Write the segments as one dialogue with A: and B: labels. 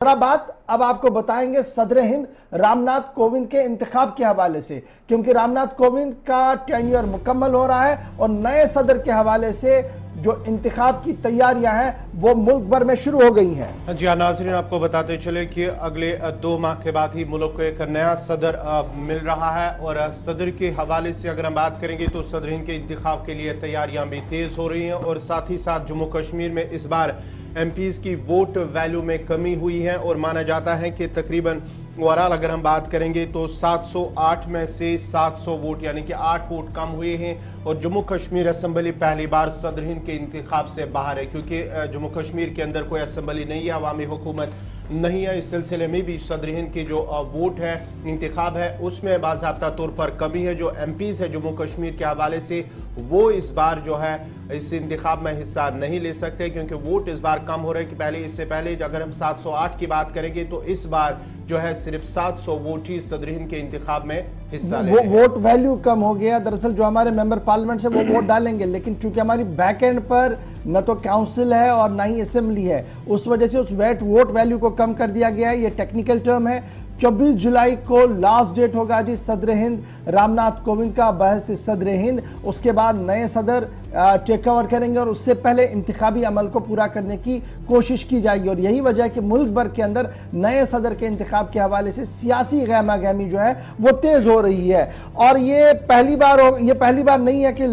A: बात अब आपको बताएंगे सदर हिंद रामनाथ कोविंद के इंतखाब के हवाले से, क्योंकि रामनाथ कोविंद का टेन्योर मुकम्मल हो रहा है और नए सदर के हवाले से जो इंतखाब की तैयारियां हैं वो मुल्क भर में शुरू हो गई हैं।
B: जी हाँ नाज़रीन, आपको बताते चले कि अगले 2 माह के बाद ही मुल्क को एक नया सदर मिल रहा है और सदर के हवाले से अगर हम बात करेंगे तो सदर हिंद के इंतखाब के लिए तैयारियां भी तेज हो रही हैं और साथ ही साथ जम्मू कश्मीर में इस बार एमपीज की वोट वैल्यू में कमी हुई है और माना जाता है कि तकरीबन ओवरऑल अगर हम बात करेंगे तो 708 में से 700 वोट यानी कि 8 वोट कम हुए हैं और जम्मू कश्मीर असेंबली पहली बार सदर हिंद के इंतखाब से बाहर है, क्योंकि जम्मू कश्मीर के अंदर कोई असेंबली नहीं है, अवामी हुकूमत नहीं है। इस सिलसिले में भी सदर हिंद की जो वोट है, इंतखाब है, उसमें बाज़ाब्ता तौर पर कमी है। जो एमपीज है जम्मू कश्मीर के हवाले से वो इस बार जो है इस इंतखाब में हिस्सा नहीं ले सकते, क्योंकि वोट इस बार कम हो रहे हैं कि पहले इससे पहले अगर हम 708 की बात करेंगे तो इस बार जो है सिर्फ 700 वोट ही सदर हिंद के इंतखाब में हिस्सा ले रहे हैं।
A: वोट वैल्यू कम हो गया। दरअसल जो हमारे मेंबर पार्लियामेंट से वो वोट डालेंगे, लेकिन चूंकि हमारी बैक एंड पर न तो काउंसिल है और ना ही असेंबली है, उस वजह से उस वोट वैल्यू को कम कर दिया गया है। ये टेक्निकल टर्म है। 24 जुलाई को लास्ट डेट होगा जी सदर हिंद रामनाथ कोविंद का बहस सदर हिंद। उसके बाद नए सदर टेक ओवर करेंगे और उससे पहले इंतखाबी अमल को पूरा करने की कोशिश की जाएगी। और यही वजह है कि मुल्क भर के अंदर नए सदर के इंतखाब के हवाले से सियासी गहमा-गहमी जो है वो तेज हो रही है। और ये पहली बार नहीं है कि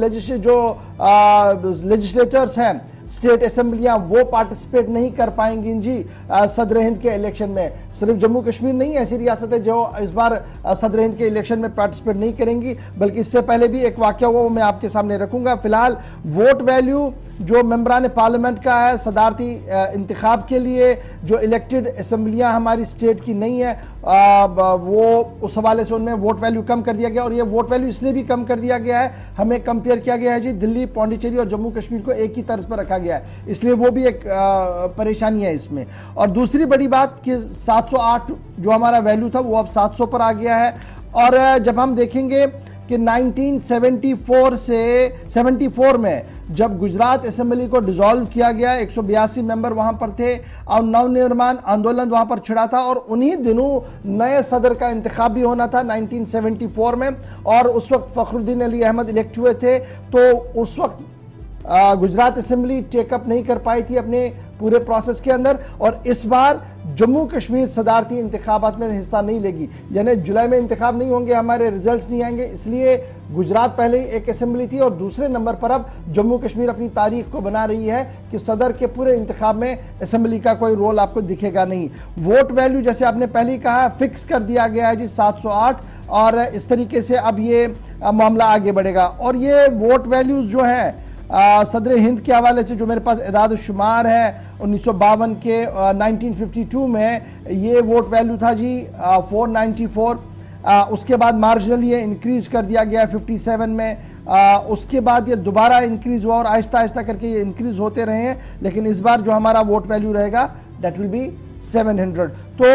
A: लेजिस्लेटर्स हैं, स्टेट असेंबलियां, वो पार्टिसिपेट नहीं कर पाएंगी जी सदर हिंद के इलेक्शन में। सिर्फ जम्मू कश्मीर नहीं, ऐसी रियासतें जो इस बार सदर हिंद के इलेक्शन में पार्टिसिपेट नहीं करेंगी। बल्कि इससे पहले भी एक वाकया हुआ, वो मैं आपके सामने रखूंगा। फिलहाल वोट वैल्यू जो मेंबरान पार्लियामेंट का है सदारती इंतखाब के लिए, जो इलेक्टेड असेंबलियां हमारी स्टेट की नहीं है, वो उस हवाले से उनमें वोट वैल्यू कम कर दिया गया। और ये वोट वैल्यू इसलिए भी कम कर दिया गया है, हमें कंपेयर किया गया है जी दिल्ली, पौंडीचेरी और जम्मू कश्मीर को एक ही तर्ज पर रखा गया है, इसलिए वो भी एक परेशानी है इसमें। और दूसरी बड़ी बात कि 708 जो हमारा वैल्यू था वो अब 700 पर आ गया है। और जब हम देखेंगे कि 1974 से 74 में जब गुजरात असेंबली को डिसॉल्व किया गया, 182 मेंबर वहां पर थे और नवनिर्माण आंदोलन वहां पर छिड़ा था और उन्हीं दिनों नए सदर का इंतखाब भी होना था 1974 में। और उस वक्त फखरुद्दीन अली अहमद इलेक्ट हुए थे, तो उस वक्त गुजरात असेंबली टेकअप नहीं कर पाई थी अपने पूरे प्रोसेस के अंदर। और इस बार जम्मू कश्मीर सदारती इंतखाबात में हिस्सा नहीं लेगी, यानी जुलाई में इंतखाब नहीं होंगे, हमारे रिजल्ट नहीं आएंगे। इसलिए गुजरात पहले एक असेंबली थी और दूसरे नंबर पर अब जम्मू कश्मीर अपनी तारीख को बना रही है कि सदर के पूरे इंतखाब में असेंबली का कोई रोल आपको दिखेगा नहीं। वोट वैल्यू जैसे आपने पहले ही कहा फिक्स कर दिया गया है जी 708, और इस तरीके से अब ये मामला आगे बढ़ेगा। और ये वोट वैल्यूज जो है सदर हिंद के हवाले से जो मेरे पास इदाद शुमार है 1952 के 1952 में ये वोट वैल्यू था जी 494। उसके बाद मार्जिनली ये इंक्रीज कर दिया गया 57 में। उसके बाद ये दोबारा इंक्रीज हुआ और आहिस्ता आहिस्ता करके ये इंक्रीज होते रहे हैं, लेकिन इस बार जो हमारा वोट वैल्यू रहेगा दैट विल बी 700। तो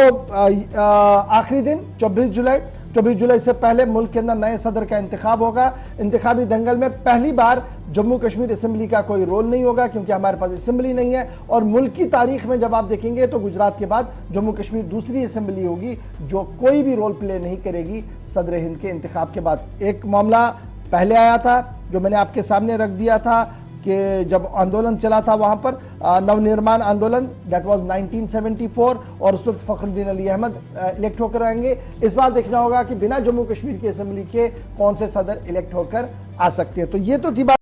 A: आखिरी दिन 24 जुलाई से पहले मुल्क के अंदर नए सदर का इंतखाब होगा। इंतखाबी दंगल में पहली बार जम्मू कश्मीर असेंबली का कोई रोल नहीं होगा, क्योंकि हमारे पास असेंबली नहीं है। और मुल्क की तारीख में जब आप देखेंगे तो गुजरात के बाद जम्मू कश्मीर दूसरी असेंबली होगी जो कोई भी रोल प्ले नहीं करेगी सदर हिंद के इंतखाब के बाद। एक मामला पहले आया था जो मैंने आपके सामने रख दिया था कि जब आंदोलन चला था वहां पर नवनिर्माण आंदोलन, दैट वाज 1974, और उस वक्त फखरुद्दीन अली अहमद इलेक्ट होकर आएंगे। इस बार देखना होगा कि बिना जम्मू कश्मीर की असेंबली के कौन से सदर इलेक्ट होकर आ सकते हैं। तो ये तो थी बात।